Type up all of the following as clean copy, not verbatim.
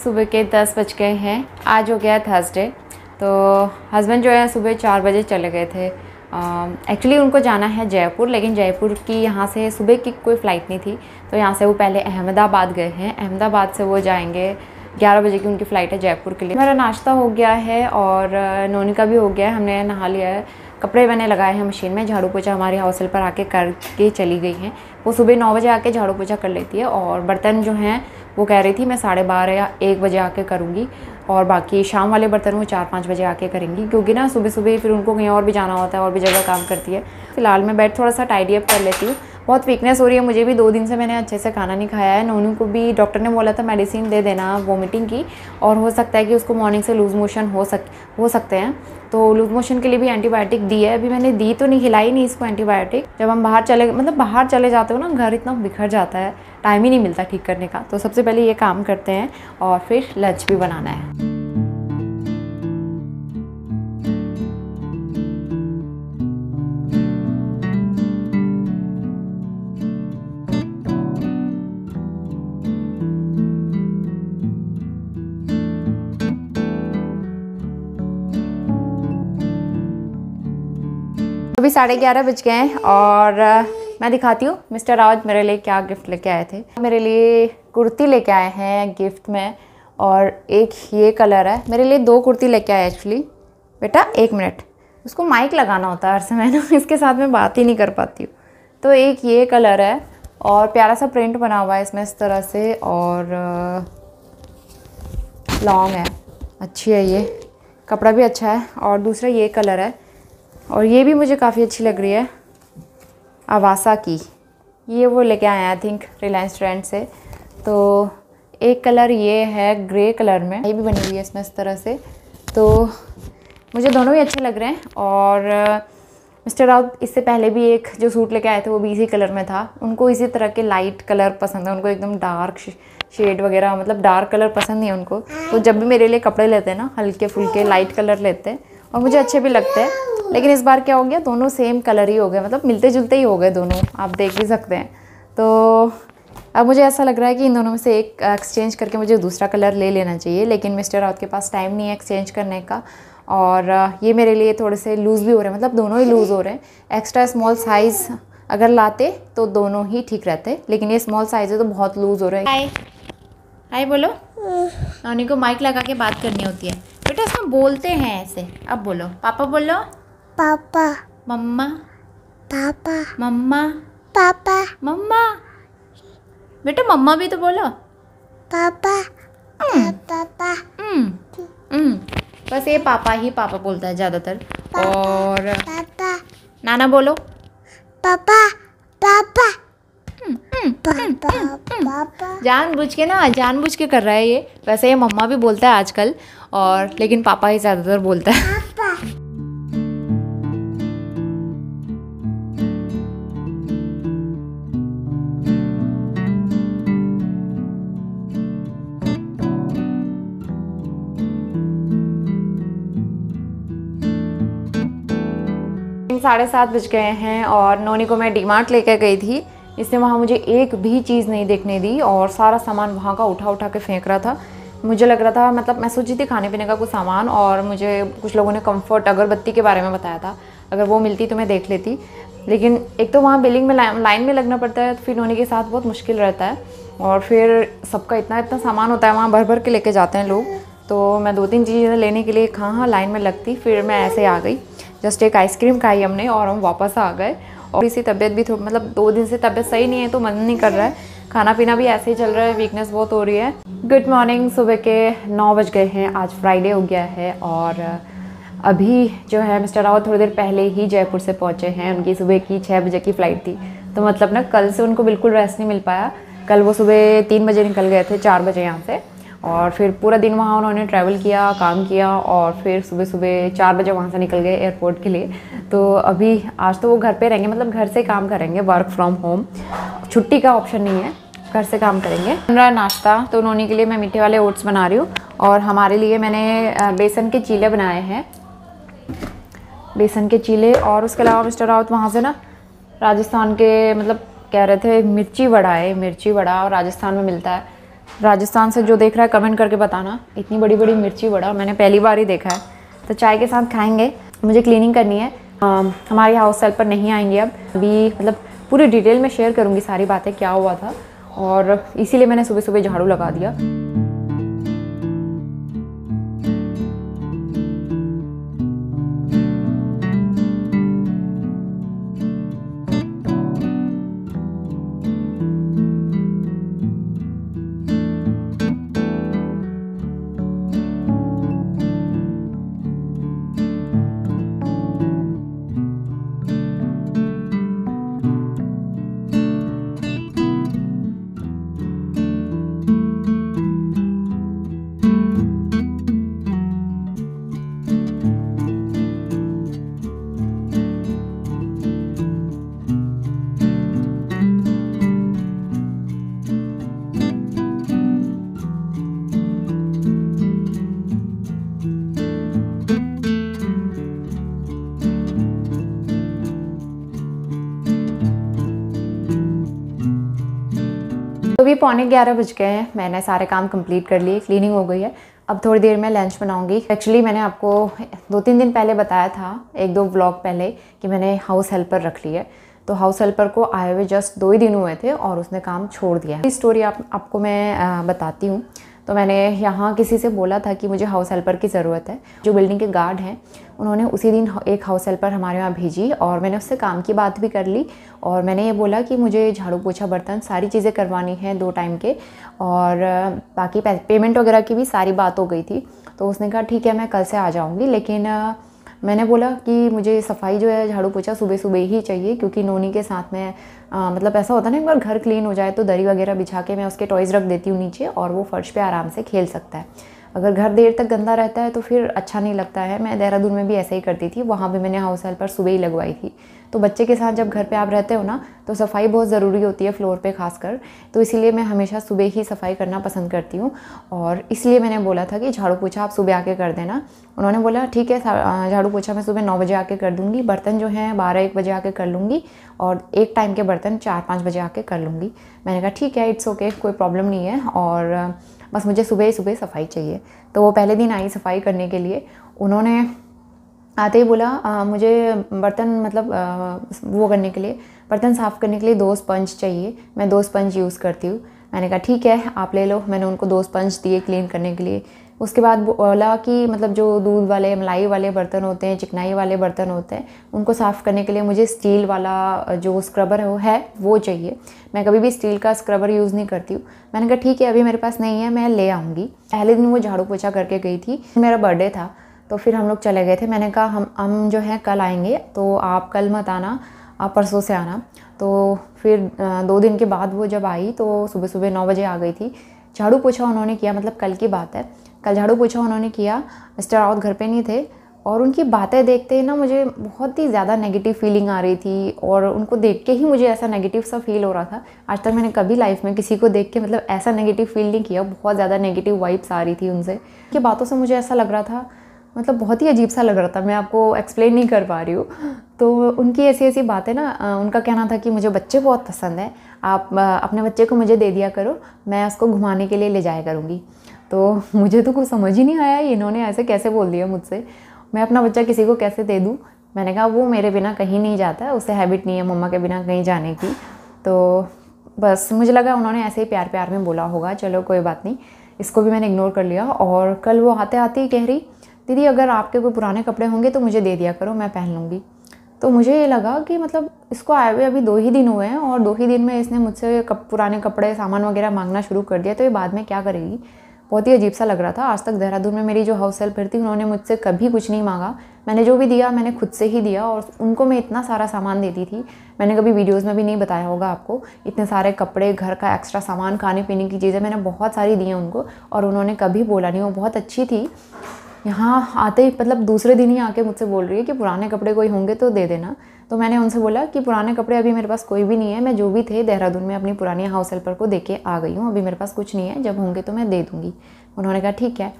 सुबह के 10 बज गए हैं। आज हो गया है थर्सडे। तो हस्बैंड जो है सुबह 4 बजे चले गए थे। एक्चुअली उनको जाना है जयपुर, लेकिन जयपुर की यहाँ से सुबह की कोई फ़्लाइट नहीं थी, तो यहाँ से वो पहले अहमदाबाद गए हैं। अहमदाबाद से वो जाएंगे 11 बजे की उनकी फ़्लाइट है जयपुर के लिए। मेरा नाश्ता हो गया है और नोनी का भी हो गया है। हमने नहा लिया है, कपड़े मैंने लगाए हैं मशीन में। झाड़ू पोछा हमारी हाउस हेल्पर आके करके चली गई हैं। वो सुबह 9 बजे आके झाड़ू पोछा कर लेती है और बर्तन जो हैं वो कह रही थी मैं 12:30 या 1 बजे आके करूँगी, और बाकी शाम वाले बर्तन वो 4-5 बजे आके करेंगी, क्योंकि ना सुबह सुबह फिर उनको कहीं और भी जाना होता है और भी जगह काम करती है। फिलहाल मैं बेड थोड़ा सा टाइडी अप कर लेती हूँ। बहुत वीकनेस हो रही है मुझे भी, 2 दिन से मैंने अच्छे से खाना नहीं खाया है। नोनू को भी डॉक्टर ने बोला था मेडिसिन दे देना वोमिटिंग की, और हो सकता है कि उसको मॉर्निंग से लूज़ मोशन हो सकते हैं, तो लूज़ मोशन के लिए भी एंटीबायोटिक दी है। अभी मैंने दी तो नहीं, खिलाई नहीं इसको एंटीबायोटिक। जब हम बाहर चले जाते हो ना, घर इतना बिखर जाता है, टाइम ही नहीं मिलता ठीक करने का। तो सबसे पहले ये काम करते हैं और फिर लंच भी बनाना है। अभी 11:30 बज गए हैं और मैं दिखाती हूँ मिस्टर रावत मेरे लिए क्या गिफ्ट लेके आए थे। मेरे लिए कुर्ती लेके आए हैं गिफ्ट में, और एक ये कलर है। मेरे लिए 2 कुर्ती लेके आए एक्चुअली। बेटा 1 मिनट, उसको माइक लगाना होता है हर समय ना, इसके साथ में बात ही नहीं कर पाती हूँ। तो एक ये कलर है और प्यारा सा प्रिंट बना हुआ है इसमें इस तरह से, और लॉन्ग है, अच्छी है ये, कपड़ा भी अच्छा है। और दूसरा ये कलर है और ये भी मुझे काफ़ी अच्छी लग रही है, आवासा की। ये वो लेके आए हैं आई थिंक रिलायंस ट्रेंड से। तो एक कलर ये है ग्रे कलर में, ये भी बनी हुई है इसमें इस तरह से। तो मुझे दोनों ही अच्छे लग रहे हैं। और मिस्टर राउत इससे पहले भी एक जो सूट लेके आए थे वो भी इसी कलर में था। उनको इसी तरह के लाइट कलर पसंद है, उनको एकदम डार्क शेड वगैरह, मतलब डार्क कलर पसंद नहीं है उनको। तो जब भी मेरे लिए कपड़े लेते हैं ना, हल्के फुल्के लाइट कलर लेते हैं और मुझे अच्छे भी लगते हैं। लेकिन इस बार क्या हो गया, दोनों सेम कलर ही हो गए, मतलब मिलते जुलते ही हो गए दोनों, आप देख ही सकते हैं। तो अब मुझे ऐसा लग रहा है कि इन दोनों में से एक एक्सचेंज करके मुझे दूसरा कलर ले लेना चाहिए, लेकिन मिस्टर राउत के पास टाइम नहीं है एक्सचेंज करने का। और ये मेरे लिए थोड़े से लूज़ भी हो रहे हैं, मतलब दोनों ही लूज़ हो रहे हैं। एक्स्ट्रा स्मॉल साइज़ अगर लाते तो दोनों ही ठीक रहते, लेकिन ये स्मॉल साइज़ है तो बहुत लूज़ हो रहे हैं। हाय हाय बोलो, नौनी को माइक लगा के बात करनी होती है बेटा, इसमें बोलते हैं ऐसे। अब बोलो, पापा बोलो, पापा, मम्मा, पापा, मम्मा, पापा, मम्मा। बेटा मम्मा भी तो बोलो, पापा, पापा, बस ये पापा ही पापा बोलता है ज़्यादातर। और पापा, नाना बोलो, पापा, पापा, पापा। जानबूझ के कर रहा है ये। वैसे ये मम्मा भी बोलता है आजकल, और लेकिन पापा ही ज़्यादातर बोलता है। साढ़े 7 बज गए हैं और नोनी को मैं डीमार्ट लेकर गई थी। इसने वहाँ मुझे एक भी चीज़ नहीं देखने दी और सारा सामान वहाँ का उठा के फेंक रहा था। मुझे लग रहा था, मतलब मैं सोची थी खाने पीने का कुछ सामान, और मुझे कुछ लोगों ने कंफर्ट अगरबत्ती के बारे में बताया था, अगर वो मिलती तो मैं देख लेती। लेकिन एक तो वहाँ बिलिंग में लाइन में लगना पड़ता है, फिर नोनी के साथ बहुत मुश्किल रहता है, और फिर सबका इतना सामान होता है, वहाँ भर के लेके जाते हैं लोग। तो मैं 2-3 चीज़ें लेने के लिए कहाँ लाइन में लगती, फिर मैं ऐसे आ गई। जस्ट एक आइसक्रीम खाई हमने और हम वापस आ गए। और इसी तबीयत भी थोड़ी, मतलब 2 दिन से तबीयत सही नहीं है, तो मन नहीं कर रहा है, खाना पीना भी ऐसे ही चल रहा है, वीकनेस बहुत हो रही है। गुड मॉर्निंग, सुबह के 9 बज गए हैं। आज फ्राइडे हो गया है और अभी जो है मिस्टर रावत थोड़ी देर पहले ही जयपुर से पहुँचे हैं। उनकी सुबह की 6 बजे की फ़्लाइट थी, तो मतलब ना कल से उनको बिल्कुल रेस्ट नहीं मिल पाया। कल वो सुबह 3 बजे निकल गए थे, 4 बजे यहाँ से, और फिर पूरा दिन वहाँ उन्होंने ट्रैवल किया, काम किया, और फिर सुबह 4 बजे वहाँ से निकल गए एयरपोर्ट के लिए। तो अभी आज तो वो घर पे रहेंगे, मतलब घर से काम करेंगे, वर्क फ्रॉम होम, छुट्टी का ऑप्शन नहीं है, घर से काम करेंगे। मेरा नाश्ता तो नोनी के लिए मैं मीठे वाले ओट्स बना रही हूँ, और हमारे लिए मैंने बेसन के चीले बनाए हैं, बेसन के चीले। और उसके अलावा मिस्टर रावत वहाँ से ना राजस्थान के, मतलब कह रहे थे मिर्ची वड़ा है, मिर्ची वड़ा और राजस्थान में मिलता है, राजस्थान से जो देख रहा है कमेंट करके बताना। इतनी बड़ी बड़ी मिर्ची बड़ा मैंने पहली बार ही देखा है। तो चाय के साथ खाएंगे। मुझे क्लीनिंग करनी है। हमारी हाउस हेल्पर नहीं आएंगे अब अभी, मतलब पूरी डिटेल में शेयर करूँगी सारी बातें क्या हुआ था, और इसीलिए मैंने सुबह सुबह झाड़ू लगा दिया। तो अभी 11:15 बज गए हैं। मैंने सारे काम कंप्लीट कर लिए, क्लीनिंग हो गई है। अब थोड़ी देर में लंच बनाऊंगी। एक्चुअली मैंने आपको 2-3 दिन पहले बताया था, 1-2 व्लॉग पहले, कि मैंने हाउस हेल्पर रख ली है। तो हाउस हेल्पर को आए हुए जस्ट 2 ही दिन हुए थे और उसने काम छोड़ दिया। इस स्टोरी आपको मैं बताती हूँ। तो मैंने यहाँ किसी से बोला था कि मुझे हाउस हेल्पर की ज़रूरत है। जो बिल्डिंग के गार्ड हैं उन्होंने उसी दिन एक हाउस हेल्पर हमारे यहाँ भेजी और मैंने उससे काम की बात भी कर ली। और मैंने ये बोला कि मुझे झाड़ू पोछा बर्तन सारी चीज़ें करवानी है 2 टाइम के, और बाकी पेमेंट वगैरह की भी सारी बात हो गई थी। तो उसने कहा ठीक है मैं कल से आ जाऊँगी, लेकिन मैंने बोला कि मुझे सफाई जो है झाड़ू पोछा सुबह सुबह ही चाहिए, क्योंकि नोनी के साथ में मतलब ऐसा होता है ना, एक बार घर क्लीन हो जाए तो दरी वगैरह बिछा के मैं उसके टॉयज़ रख देती हूँ नीचे और वो फर्श पे आराम से खेल सकता है। अगर घर देर तक गंदा रहता है तो फिर अच्छा नहीं लगता है। मैं देहरादून में भी ऐसे ही करती थी, वहाँ भी मैंने हाउस हेल्पर सुबह ही लगवाई थी। तो बच्चे के साथ जब घर पे आप रहते हो ना, तो सफाई बहुत ज़रूरी होती है फ्लोर पे खासकर। तो इसीलिए मैं हमेशा सुबह ही सफाई करना पसंद करती हूँ, और इसलिए मैंने बोला था कि झाड़ू पोछा आप सुबह आके कर देना। उन्होंने बोला ठीक है, झाड़ू पोछा मैं सुबह 9 बजे आके कर दूँगी, बर्तन जो हैं 12-1 बजे आके कर लूँगी, और एक टाइम के बर्तन 4-5 बजे आके कर लूँगी। मैंने कहा ठीक है, इट्स ओके, कोई प्रॉब्लम नहीं है, और बस मुझे सुबह ही सुबह सफाई चाहिए। तो वो पहले दिन आई सफाई करने के लिए। उन्होंने आते ही बोला मुझे बर्तन मतलब वो करने के लिए, बर्तन साफ़ करने के लिए 2 स्पंज चाहिए, मैं 2 स्पंज यूज़ करती हूँ। मैंने कहा ठीक है आप ले लो। मैंने उनको 2 स्पंज दिए क्लीन करने के लिए। उसके बाद बोला कि मतलब जो दूध वाले मलाई वाले बर्तन होते हैं, चिकनाई वाले बर्तन होते हैं, उनको साफ़ करने के लिए मुझे स्टील वाला जो स्क्रबर है वो चाहिए। मैं कभी भी स्टील का स्क्रबर यूज़ नहीं करती हूँ। मैंने कहा ठीक है अभी मेरे पास नहीं है, मैं ले आऊँगी। पहले दिन वो झाड़ू पोछा करके गई थी, मेरा बर्थडे था, तो फिर हम लोग चले गए थे। मैंने कहा हम जो है कल आएंगे, तो आप कल मत आना, आप परसों से आना। तो फिर 2 दिन के बाद वो जब आई तो सुबह सुबह 9 बजे आ गई थी। झाड़ू पोछा उन्होंने किया, मतलब कल की बात है, कल झाड़ू पोछा उन्होंने किया। मिस्टर रावत घर पे नहीं थे, और उनकी बातें देखते ही ना मुझे बहुत ही ज़्यादा नेगेटिव फीलिंग आ रही थी, और उनको देख के ही मुझे ऐसा नेगेटिव सा फील हो रहा था। आज तक मैंने कभी लाइफ में किसी को देख के मतलब ऐसा नेगेटिव फील नहीं किया। बहुत ज़्यादा नेगेटिव वाइब्स आ रही थी उनसे। उनकी बातों से मुझे ऐसा लग रहा था, मतलब बहुत ही अजीब सा लग रहा था, मैं आपको एक्सप्लेन नहीं कर पा रही हूँ। तो उनकी ऐसी ऐसी बातें ना, उनका कहना था कि मुझे बच्चे बहुत पसंद है, आप अपने बच्चे को मुझे दे दिया करो, मैं उसको घुमाने के लिए ले जाया करूँगी। तो मुझे तो कुछ समझ ही नहीं आया, इन्होंने ऐसे कैसे बोल दिया मुझसे, मैं अपना बच्चा किसी को कैसे दे दूँ। मैंने कहा वो मेरे बिना कहीं नहीं जाता है, उसे हैबिट नहीं है मम्मा के बिना कहीं जाने की। तो बस मुझे लगा उन्होंने ऐसे ही प्यार प्यार में बोला होगा, चलो कोई बात नहीं, इसको भी मैंने इग्नोर कर लिया। और कल वो आते आते ही कह रही, दीदी अगर आपके कोई पुराने कपड़े होंगे तो मुझे दे दिया करो, मैं पहन लूँगी। तो मुझे ये लगा कि मतलब इसको आए हुए अभी 2 ही दिन हुए हैं, और 2 ही दिन में इसने मुझसे पुराने कपड़े सामान वगैरह मांगना शुरू कर दिया, तो ये बाद में क्या करेगी। बहुत ही अजीब सा लग रहा था। आज तक देहरादून में मेरी जो हाउस हेल्पर थी उन्होंने मुझसे कभी कुछ नहीं मांगा। मैंने जो भी दिया मैंने खुद से ही दिया, और उनको मैं इतना सारा सामान देती थी, मैंने कभी वीडियोस में भी नहीं बताया होगा आपको। इतने सारे कपड़े, घर का एक्स्ट्रा सामान, खाने पीने की चीज़ें मैंने बहुत सारी दी हैं उनको, और उन्होंने कभी बोला नहीं। वो बहुत अच्छी थी। यहाँ आते ही मतलब दूसरे दिन ही आके मुझसे बोल रही है कि पुराने कपड़े कोई होंगे तो दे देना। तो मैंने उनसे बोला कि पुराने कपड़े अभी मेरे पास कोई भी नहीं है, मैं जो भी थे देहरादून में अपनी पुरानी हाउस हेल्पर को दे के आ गई हूँ, अभी मेरे पास कुछ नहीं है, जब होंगे तो मैं दे दूँगी। उन्होंने कहा ठीक है।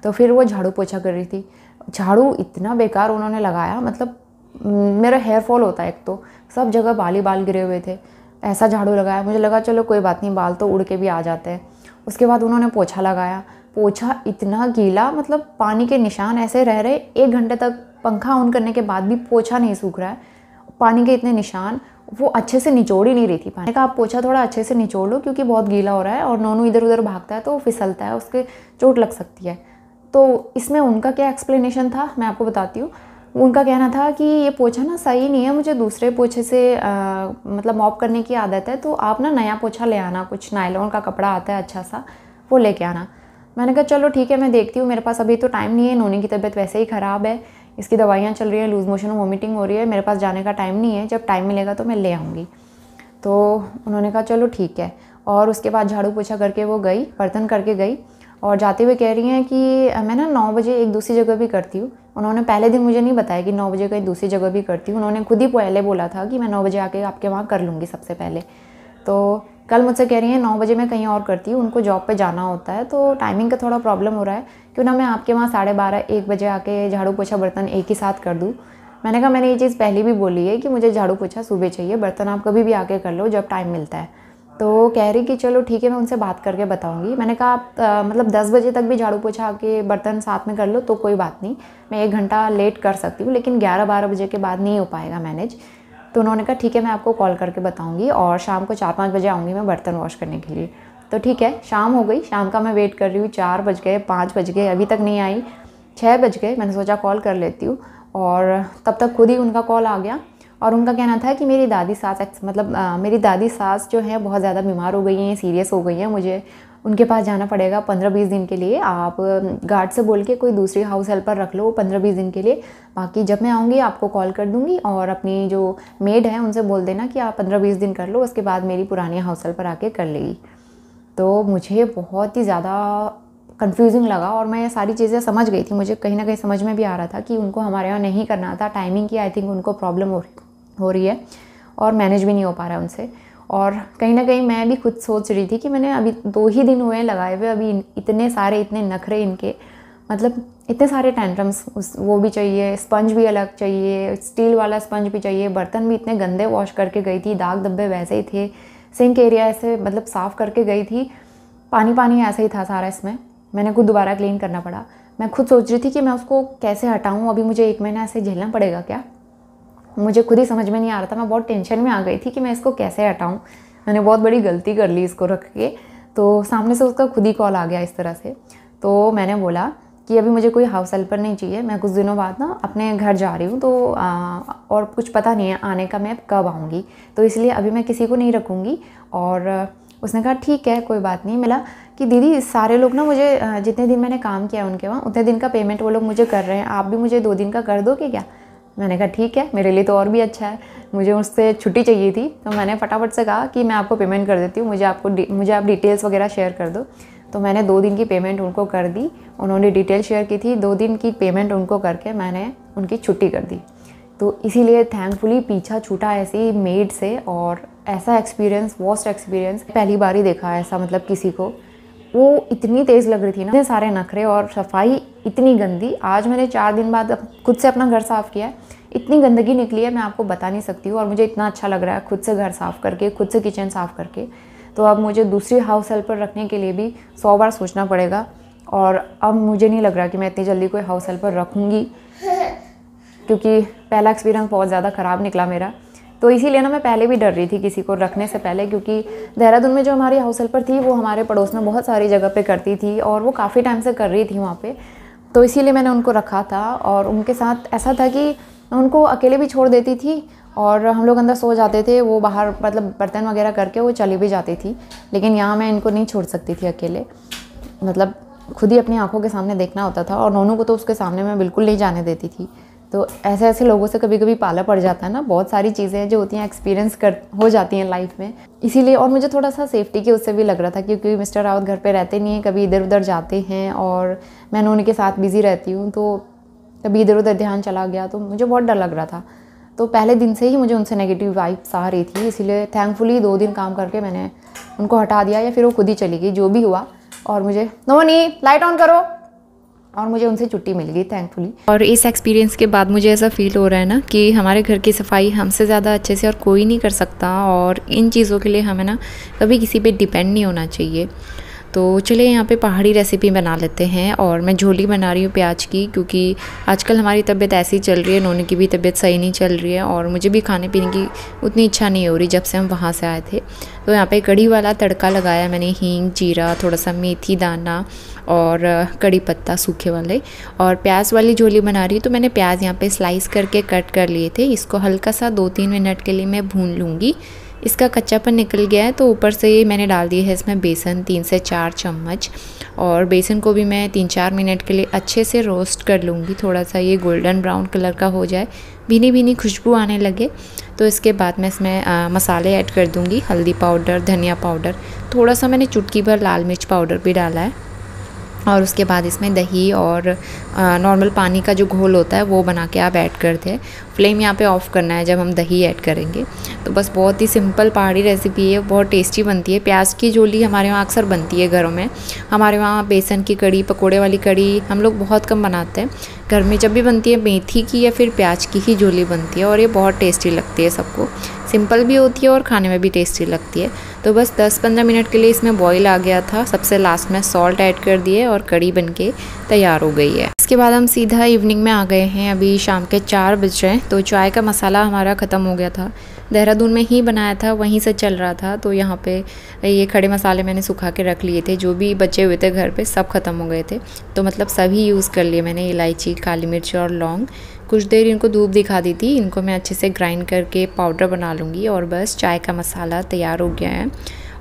तो फिर वो झाड़ू पोछा कर रही थी। झाड़ू इतना बेकार उन्होंने लगाया, मतलब मेरा हेयर फॉल होता है एक तो, सब जगह बाल ही बाल गिरे हुए थे। ऐसा झाड़ू लगाया, मुझे लगा चलो कोई बात नहीं, बाल तो उड़ के भी आ जाते हैं। उसके बाद उन्होंने पोछा लगाया, पोछा इतना गीला, मतलब पानी के निशान ऐसे रह रहे, 1 घंटे तक पंखा ऑन करने के बाद भी पोछा नहीं सूख रहा है, पानी के इतने निशान, वो अच्छे से निचोड़ ही नहीं रही थी पानी का। आप पोछा थोड़ा अच्छे से निचोड़ लो क्योंकि बहुत गीला हो रहा है और नोनू इधर उधर भागता है तो वो फिसलता है, उसके चोट लग सकती है। तो इसमें उनका क्या एक्सप्लेनेशन था मैं आपको बताती हूँ। उनका कहना था कि ये पोछा ना सही नहीं है, मुझे दूसरे पोछे से मतलब मॉप करने की आदत है, तो आप ना नया पोछा ले आना, कुछ नायलॉन का कपड़ा आता है अच्छा सा, वो लेके आना। मैंने कहा चलो ठीक है, मैं देखती हूँ, मेरे पास अभी तो टाइम नहीं है, नोनी की तबीयत वैसे ही ख़राब है, इसकी दवाइयाँ चल रही हैं, लूज़ मोशन वोमिटिंग हो रही है, मेरे पास जाने का टाइम नहीं है, जब टाइम मिलेगा तो मैं ले आऊँगी। तो उन्होंने कहा चलो ठीक है। और उसके बाद झाड़ू पोछा करके वो गई, बर्तन करके गई, और जाते हुए कह रही हैं कि मैं ना 9 बजे एक दूसरी जगह भी करती हूँ। उन्होंने पहले दिन मुझे नहीं बताया कि 9 बजे कहीं दूसरी जगह भी करती हूँ, उन्होंने खुद ही पहले बोला था कि मैं 9 बजे आके आपके वहाँ कर लूँगी सबसे पहले। तो कल मुझसे कह रही हैं 9 बजे मैं कहीं और करती हूँ, उनको जॉब पे जाना होता है तो टाइमिंग का थोड़ा प्रॉब्लम हो रहा है, क्यों ना मैं आपके वहाँ 12:30-1 बजे आके झाड़ू पोछा बर्तन एक ही साथ कर दूँ। मैंने कहा मैंने ये चीज़ पहले भी बोली है कि मुझे झाड़ू पोछा सुबह चाहिए, बर्तन आप कभी भी आके कर लो जब टाइम मिलता है। तो कह रही कि चलो ठीक है, मैं उनसे बात करके बताऊंगी। मैंने कहा आप मतलब 10 बजे तक भी झाड़ू पोछा आके बर्तन साथ में कर लो तो कोई बात नहीं, मैं 1 घंटा लेट कर सकती हूँ, लेकिन 11-12 बजे के बाद नहीं हो पाएगा मैनेज। तो उन्होंने कहा ठीक है, मैं आपको कॉल करके बताऊँगी और शाम को 4-5 बजे आऊँगी मैं बर्तन वॉश करने के लिए। तो ठीक है, शाम हो गई, शाम का मैं वेट कर रही हूँ, 4 बज गए, 5 बज गए, अभी तक नहीं आई, 6 बज गए। मैंने सोचा कॉल कर लेती हूँ, और तब तक खुद ही उनका कॉल आ गया। और उनका कहना था कि मेरी दादी सास मेरी दादी सास जो है बहुत ज़्यादा बीमार हो गई हैं, सीरियस हो गई हैं, मुझे उनके पास जाना पड़ेगा 15-20 दिन के लिए। आप गार्ड से बोल के कोई दूसरी हाउस हेल्पर रख लो 15-20 दिन के लिए, बाकी जब मैं आऊँगी आपको कॉल कर दूँगी, और अपनी जो मेड है उनसे बोल देना कि आप 15-20 दिन कर लो, उसके बाद मेरी पुरानी हाउस हेल्पर आके कर लेगी। तो मुझे बहुत ही ज़्यादा कंफ्यूजिंग लगा, और मैं ये सारी चीज़ें समझ गई थी, मुझे कहीं ना कहीं समझ में भी आ रहा था कि उनको हमारे यहाँ नहीं करना था, टाइमिंग की आई थिंक उनको प्रॉब्लम हो रही है और मैनेज भी नहीं हो पा रहा है उनसे। और कहीं ना कहीं मैं भी खुद सोच रही थी कि मैंने अभी 2 ही दिन हुए लगाए हुए, अभी इतने नखरे इनके, मतलब इतने सारे टेंट्रम्स, वो भी चाहिए, स्पंज भी अलग चाहिए, स्टील वाला स्पंज भी चाहिए, बर्तन भी इतने गंदे वॉश करके गई थी, दाग धब्बे वैसे ही थे, सिंक एरिया ऐसे मतलब साफ़ करके गई थी, पानी ऐसे ही था सारा, इसमें मैंने खुद दोबारा क्लीन करना पड़ा। मैं खुद सोच रही थी कि मैं उसको कैसे हटाऊँ, अभी मुझे 1 महीना ऐसे झेलना पड़ेगा क्या, मुझे खुद ही समझ में नहीं आ रहा था। मैं बहुत टेंशन में आ गई थी कि मैं इसको कैसे हटाऊं, मैंने बहुत बड़ी गलती कर ली इसको रख के। तो सामने से उसका खुद ही कॉल आ गया इस तरह से। तो मैंने बोला कि अभी मुझे कोई हाउस हेल्पर नहीं चाहिए, मैं कुछ दिनों बाद ना अपने घर जा रही हूँ, तो और कुछ पता नहीं है आने का मैं कब आऊँगी, तो इसलिए अभी मैं किसी को नहीं रखूँगी। और उसने कहा ठीक है कोई बात नहीं। मिला कि दीदी सारे लोग ना मुझे जितने दिन मैंने काम किया उनके वहाँ उतने दिन का पेमेंट वो लोग मुझे कर रहे हैं, आप भी मुझे 2 दिन का कर दोगे क्या। मैंने कहा ठीक है, मेरे लिए तो और भी अच्छा है, मुझे उससे छुट्टी चाहिए थी, तो मैंने फटाफट से कहा कि मैं आपको पेमेंट कर देती हूँ, मुझे आप डिटेल्स वगैरह शेयर कर दो। तो मैंने 2 दिन की पेमेंट उनको कर दी, उन्होंने डिटेल शेयर की थी, 2 दिन की पेमेंट उनको करके मैंने उनकी छुट्टी कर दी। तो इसीलिए थैंकफुली पीछा छूटा ऐसी मेड से। और ऐसा एक्सपीरियंस, वर्स्ट एक्सपीरियंस पहली बार ही देखा है ऐसा, मतलब किसी को, वो इतनी तेज़ लग रही थी ना, इतने सारे नखरे और सफाई इतनी गंदी। आज मैंने 4 दिन बाद खुद से अपना घर साफ़ किया है, इतनी गंदगी निकली है मैं आपको बता नहीं सकती हूँ, और मुझे इतना अच्छा लग रहा है खुद से घर साफ़ करके, खुद से किचन साफ़ करके। तो अब मुझे दूसरी हाउस हेल्पर रखने के लिए भी 100 बार सोचना पड़ेगा, और अब मुझे नहीं लग रहा कि मैं इतनी जल्दी कोई हाउस हेल्पर रखूँगी, क्योंकि पहला एक्सपीरियंस बहुत ज़्यादा ख़राब निकला मेरा। तो इसीलिए ना मैं पहले भी डर रही थी किसी को रखने से पहले, क्योंकि देहरादून में जो हमारी हाउस हेल्पर थी वो हमारे पड़ोस में बहुत सारी जगह पे करती थी, और वो काफ़ी टाइम से कर रही थी वहाँ पे, तो इसीलिए मैंने उनको रखा था। और उनके साथ ऐसा था कि मैं उनको अकेले भी छोड़ देती थी, और हम लोग अंदर सो जाते थे, वो बाहर मतलब बर्तन वगैरह करके वो चली भी जाती थी। लेकिन यहाँ मैं इनको नहीं छोड़ सकती थी अकेले, मतलब खुद ही अपनी आंखों के सामने देखना होता था, और नोनू को तो उसके सामने मैं बिल्कुल नहीं जाने देती थी। तो ऐसे लोगों से कभी कभी पाला पड़ जाता है ना, बहुत सारी चीज़ें जो होती हैं एक्सपीरियंस हो जाती हैं लाइफ में, इसीलिए। और मुझे थोड़ा सा सेफ्टी के उससे भी लग रहा था, क्योंकि मिस्टर रावत घर पे रहते नहीं हैं, कभी इधर उधर जाते हैं, और मैं नोनी के साथ बिज़ी रहती हूँ, तो कभी इधर उधर ध्यान चला गया, तो मुझे बहुत डर लग रहा था। तो पहले दिन से ही मुझे उनसे नेगेटिव वाइब्स आ रही थी, इसीलिए थैंकफुली 2 दिन काम करके मैंने उनको हटा दिया, या फिर वो खुद ही चली गई, जो भी हुआ। और मुझे नोनी लाइट ऑन करो, और मुझे उनसे छुट्टी मिल गई थैंकफुली। और इस एक्सपीरियंस के बाद मुझे ऐसा फील हो रहा है ना कि हमारे घर की सफाई हमसे ज़्यादा अच्छे से और कोई नहीं कर सकता, और इन चीज़ों के लिए हमें ना कभी किसी पे डिपेंड नहीं होना चाहिए। तो चलिए यहाँ पे पहाड़ी रेसिपी बना लेते हैं। और मैं झोली बना रही हूँ प्याज की, क्योंकि आजकल हमारी तबीयत ऐसी चल रही है, नोनी की भी तबीयत सही नहीं चल रही है और मुझे भी खाने पीने की उतनी इच्छा नहीं हो रही जब से हम वहाँ से आए थे। तो यहाँ पे कढ़ी वाला तड़का लगाया मैंने, हींग, जीरा, थोड़ा सा मेथी दाना और कड़ी पत्ता सूखे वाले। और प्याज वाली झोली बना रही हूँ तो मैंने प्याज यहाँ पे स्लाइस करके कट कर लिए थे। इसको हल्का सा 2-3 मिनट के लिए मैं भून लूँगी। इसका कच्चापन निकल गया है तो ऊपर से मैंने डाल दिया है इसमें बेसन 3 से 4 चम्मच। और बेसन को भी मैं 3-4 मिनट के लिए अच्छे से रोस्ट कर लूँगी, थोड़ा सा ये गोल्डन ब्राउन कलर का हो जाए, भीनी भीनी खुशबू आने लगे। तो इसके बाद मैं इसमें मसाले ऐड कर दूँगी, हल्दी पाउडर, धनिया पाउडर, थोड़ा सा मैंने चुटकी भर लाल मिर्च पाउडर भी डाला है। और उसके बाद इसमें दही और नॉर्मल पानी का जो घोल होता है वो बना के आप ऐड करते हैं। फ्लेम यहाँ पे ऑफ़ करना है जब हम दही ऐड करेंगे। तो बस बहुत ही सिंपल पहाड़ी रेसिपी है, बहुत टेस्टी बनती है। प्याज की झोली हमारे वहाँ अक्सर बनती है घरों में। हमारे वहाँ बेसन की कड़ी, पकोड़े वाली कड़ी हम लोग बहुत कम बनाते हैं। घर में जब भी बनती है मेथी की या फिर प्याज की ही झोली बनती है और ये बहुत टेस्टी लगती है सबको। सिंपल भी होती है और खाने में भी टेस्टी लगती है। तो बस 10-15 मिनट के लिए इसमें बॉईल आ गया था। सबसे लास्ट में सॉल्ट ऐड कर दिए और कड़ी बनके तैयार हो गई है। इसके बाद हम सीधा इवनिंग में आ गए हैं। अभी शाम के 4 बज रहे हैं। तो चाय का मसाला हमारा ख़त्म हो गया था, देहरादून में ही बनाया था, वहीं से चल रहा था। तो यहाँ पे ये खड़े मसाले मैंने सुखा के रख लिए थे, जो भी बचे हुए थे घर पे सब ख़त्म हो गए थे। तो मतलब सभी यूज़ कर लिए मैंने, इलायची, काली मिर्च और लौंग। कुछ देर इनको धूप दिखा दी थी, इनको मैं अच्छे से ग्राइंड करके पाउडर बना लूँगी। और बस चाय का मसाला तैयार हो गया है।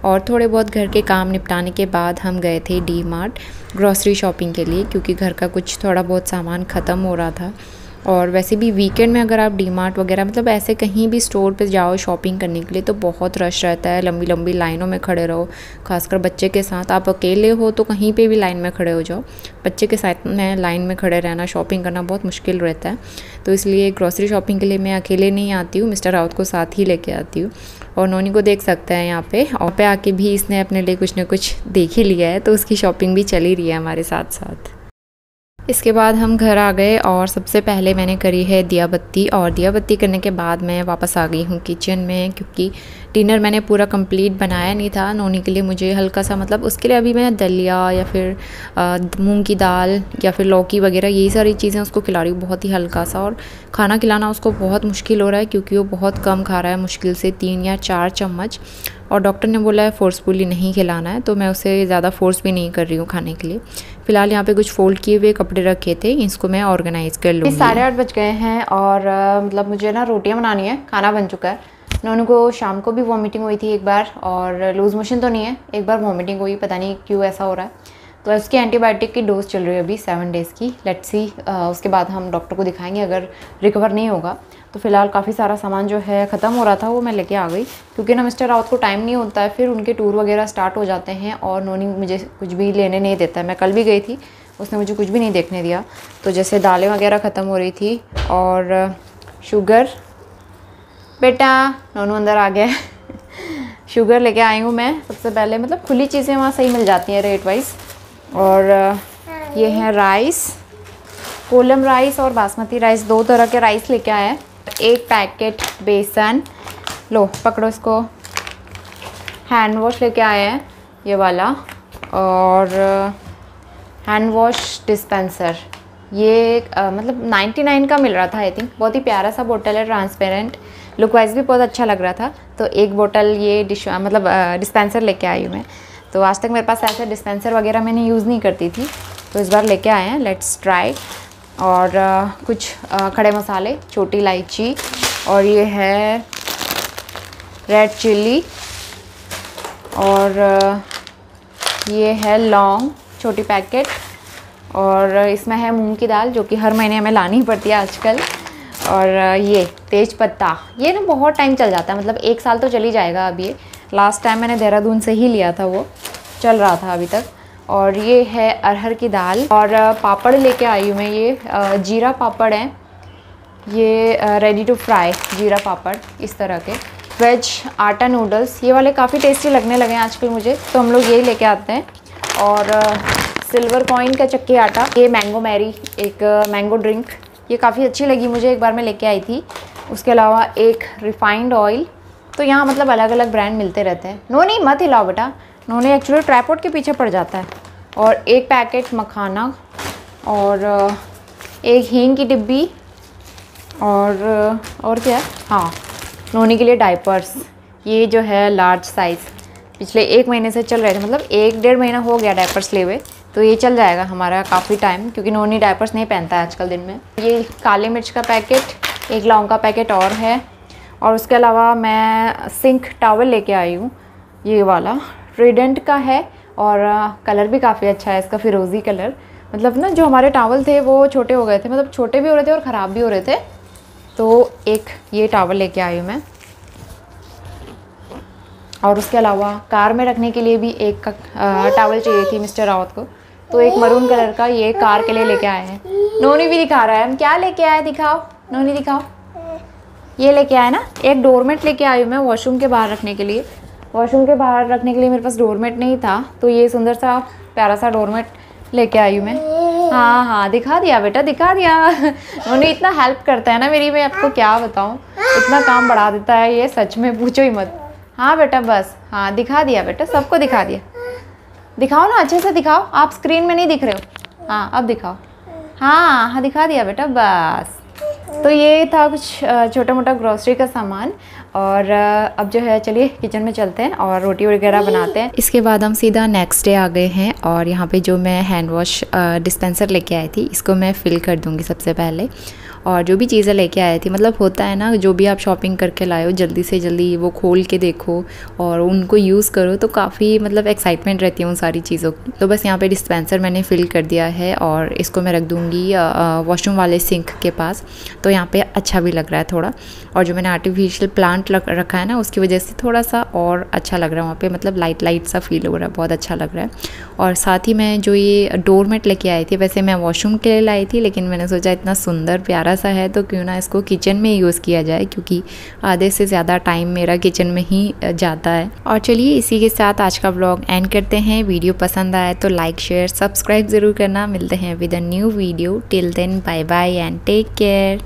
और थोड़े बहुत घर के काम निपटाने के बाद हम गए थे डी मार्ट ग्रॉसरी शॉपिंग के लिए, क्योंकि घर का कुछ थोड़ा बहुत सामान ख़त्म हो रहा था। और वैसे भी वीकेंड में अगर आप डी मार्ट वगैरह मतलब ऐसे कहीं भी स्टोर पे जाओ शॉपिंग करने के लिए तो बहुत रश रहता है, लंबी लंबी लाइनों में खड़े रहो। खासकर बच्चे के साथ, आप अकेले हो तो कहीं पे भी लाइन में खड़े हो जाओ, बच्चे के साथ में लाइन में खड़े रहना, शॉपिंग करना बहुत मुश्किल रहता है। तो इसलिए ग्रॉसरी शॉपिंग के लिए मैं अकेले नहीं आती हूँ, मिस्टर राउत को साथ ही लेके आती हूँ। और नोनी को देख सकते हैं यहाँ पे, और पे आके भी इसने अपने लिए कुछ ना कुछ देख ही लिया है, तो उसकी शॉपिंग भी चल ही रही है हमारे साथ साथ। इसके बाद हम घर आ गए और सबसे पहले मैंने करी है दिया बत्ती। और दिया बत्ती करने के बाद मैं वापस आ गई हूँ किचन में, क्योंकि डिनर मैंने पूरा कंप्लीट बनाया नहीं था। नोनी के लिए मुझे हल्का सा मतलब उसके लिए अभी मैं दलिया या फिर मूंग की दाल या फिर लौकी वगैरह यही सारी चीज़ें उसको खिला रही हूँ, बहुत ही हल्का सा। और खाना खिलाना उसको बहुत मुश्किल हो रहा है, क्योंकि वो बहुत कम खा रहा है, मुश्किल से 3 या 4 चम्मच। और डॉक्टर ने बोला है फोर्सफुली नहीं खिलाना है, तो मैं उसे ज़्यादा फोर्स भी नहीं कर रही हूँ खाने के लिए। फ़िलहाल यहाँ पे कुछ फोल्ड किए हुए कपड़े रखे थे, इसको मैं ऑर्गेनाइज़ कर लूँगी। 8:30 बज गए हैं और मतलब मुझे ना रोटियाँ बनानी है, खाना बन चुका है। नोनू को शाम को भी वॉमिटिंग हुई थी एक बार, और लूज़ मोशन तो नहीं है, एक बार वॉमिटिंग हुई, पता नहीं क्यों ऐसा हो रहा है। तो उसकी एंटीबायोटिक की डोज चल रही है अभी 7 डेज़ की। लेट्स सी उसके बाद हम डॉक्टर को दिखाएंगे, अगर रिकवर नहीं होगा तो फ़िलहाल काफ़ी सारा सामान जो है ख़त्म हो रहा था वो मैं लेके आ गई, क्योंकि ना मिस्टर राउत को टाइम नहीं होता है, फिर उनके टूर वगैरह स्टार्ट हो जाते हैं और नोनी मुझे कुछ भी लेने नहीं देता है। मैं कल भी गई थी, उसने मुझे कुछ भी नहीं देखने दिया। तो जैसे दालें वगैरह ख़त्म हो रही थी और शुगर, बेटा नोनू अंदर आ गया शुगर लेके आई हूँ मैं सबसे पहले, मतलब खुली चीज़ें वहाँ सही मिल जाती हैं रेट वाइज। और ये है राइस, कोलम राइस और बासमती राइस, 2 तरह के राइस लेके आए हैं। 1 पैकेट बेसन, लो पकड़ो इसको। हैंड वॉश लेके आए हैं ये वाला, और हैंड वॉश डिस्पेंसर, ये मतलब 99 का मिल रहा था आई थिंक। बहुत ही प्यारा सा बोतल है, ट्रांसपेरेंट, लुक वाइज भी बहुत अच्छा लग रहा था। तो 1 बोतल ये डिस्पेंसर लेके आई हूँ मैं। तो आज तक मेरे पास ऐसे डिस्पेंसर वगैरह मैंने यूज़ नहीं करती थी, तो इस बार लेके आए हैं, लेट्स ट्राई। और कुछ खड़े मसाले, छोटी इलायची, और ये है रेड चिल्ली, और ये है लौंग, छोटी पैकेट, और इसमें है मूंग की दाल जो कि हर महीने हमें लानी ही पड़ती है आजकल। और ये तेज पत्ता, ये ना बहुत टाइम चल जाता है, मतलब 1 साल तो चल ही जाएगा। अब ये लास्ट टाइम मैंने देहरादून से ही लिया था, वो चल रहा था अभी तक। और ये है अरहर की दाल, और पापड़ लेके आई हूँ मैं, ये जीरा पापड़ हैं, ये रेडी टू फ्राई जीरा पापड़ इस तरह के। वेज आटा नूडल्स, ये वाले काफ़ी टेस्टी लगने लगे हैं आजकल मुझे, तो हम लोग यही लेके आते हैं। और सिल्वर कॉइन का चक्की आटा, ये मैंगो मैरी, एक मैंगो ड्रिंक, ये काफ़ी अच्छी लगी मुझे, एक बार मैं लेके आई थी। उसके अलावा एक रिफाइंड ऑयल, तो यहाँ मतलब अलग अलग ब्रांड मिलते रहते हैं। नो नहीं मत हिलाओ बेटा, नोनी एक्चुअली ट्राइपॉड के पीछे पड़ जाता है। और एक पैकेट मखाना और एक हींग की डिब्बी और क्या है, हाँ नोनी के लिए डायपर्स। ये जो है लार्ज साइज़, पिछले 1 महीने से चल रहे थे, मतलब 1-1.5 महीना हो गया डायपर्स लिए हुए, तो ये चल जाएगा हमारा काफ़ी टाइम, क्योंकि नोनी डायपर्स नहीं पहनता है आजकल दिन में। ये काली मिर्च का पैकेट, एक लौंग का पैकेट और है। और उसके अलावा मैं सिंक टॉवल लेके आई हूँ, ये वाला ट्रीडेंट का है और कलर भी काफ़ी अच्छा है इसका, फिरोज़ी कलर। मतलब ना जो हमारे टॉवल थे वो छोटे हो गए थे, मतलब छोटे भी हो रहे थे और ख़राब भी हो रहे थे, तो एक ये टॉवल लेके आई हूँ मैं। और उसके अलावा कार में रखने के लिए भी एक टॉवल चाहिए थी मिस्टर रावत को, तो एक मरून कलर का ये कार के लिए लेके आए हैं। नोनी भी दिखा रहा है, हम क्या लेके आए, दिखाओ नोनी दिखाओ। ये लेके आए ना, एक डोरमेट लेके आई हूँ मैं वॉशरूम के बाहर रखने के लिए। वॉशरूम के बाहर रखने के लिए मेरे पास डोरमेट नहीं था, तो ये सुंदर सा प्यारा सा डोरमेट लेके आई हूँ मैं। हाँ हाँ दिखा दिया बेटा, दिखा दिया। नोनी इतना हेल्प करता है ना मेरी, मैं आपको क्या बताऊँ, इतना काम बढ़ा देता है ये, सच में पूछो ही मत। हाँ बेटा बस, हाँ दिखा दिया बेटा, सबको दिखा दिया। दिखाओ ना अच्छे से दिखाओ, आप स्क्रीन में नहीं दिख रहे हो। हाँ अब दिखाओ, हाँ हाँ दिखा दिया बेटा बस। तो ये था कुछ छोटा मोटा ग्रॉसरी का सामान। और अब जो है चलिए किचन में चलते हैं और रोटी वगैरह बनाते हैं। इसके बाद हम सीधा नेक्स्ट डे आ गए हैं और यहाँ पे जो मैं हैंड वॉश डिस्पेंसर लेके आई थी, इसको मैं फ़िल कर दूँगी सबसे पहले। और जो भी चीज़ें लेके आई थी, मतलब होता है ना, जो भी आप शॉपिंग करके लाए हो जल्दी से जल्दी वो खोल के देखो और उनको यूज़ करो, तो काफ़ी मतलब एक्साइटमेंट रहती है उन सारी चीज़ों की। तो बस यहाँ पे डिस्पेंसर मैंने फ़िल कर दिया है और इसको मैं रख दूँगी वॉशरूम वाले सिंक के पास, तो यहाँ पे अच्छा भी लग रहा है थोड़ा। और जो मैंने आर्टिफिशियल प्लांट रखा है ना, उसकी वजह से थोड़ा सा और अच्छा लग रहा है वहाँ पे, मतलब लाइट सा फील हो रहा है, बहुत अच्छा लग रहा है। और साथ ही मैं जो ये डोरमेट लेके आई थी, वैसे मैं वॉशरूम के लिए लाई थी, लेकिन मैंने सोचा इतना सुंदर प्यारा सा है तो क्यों ना इसको किचन में यूज़ किया जाए, क्योंकि आधे से ज़्यादा टाइम मेरा किचन में ही जाता है। और चलिए इसी के साथ आज का व्लॉग एंड करते हैं। वीडियो पसंद आए तो लाइक शेयर सब्सक्राइब ज़रूर करना। मिलते हैं with a new video. Till then bye bye and take care.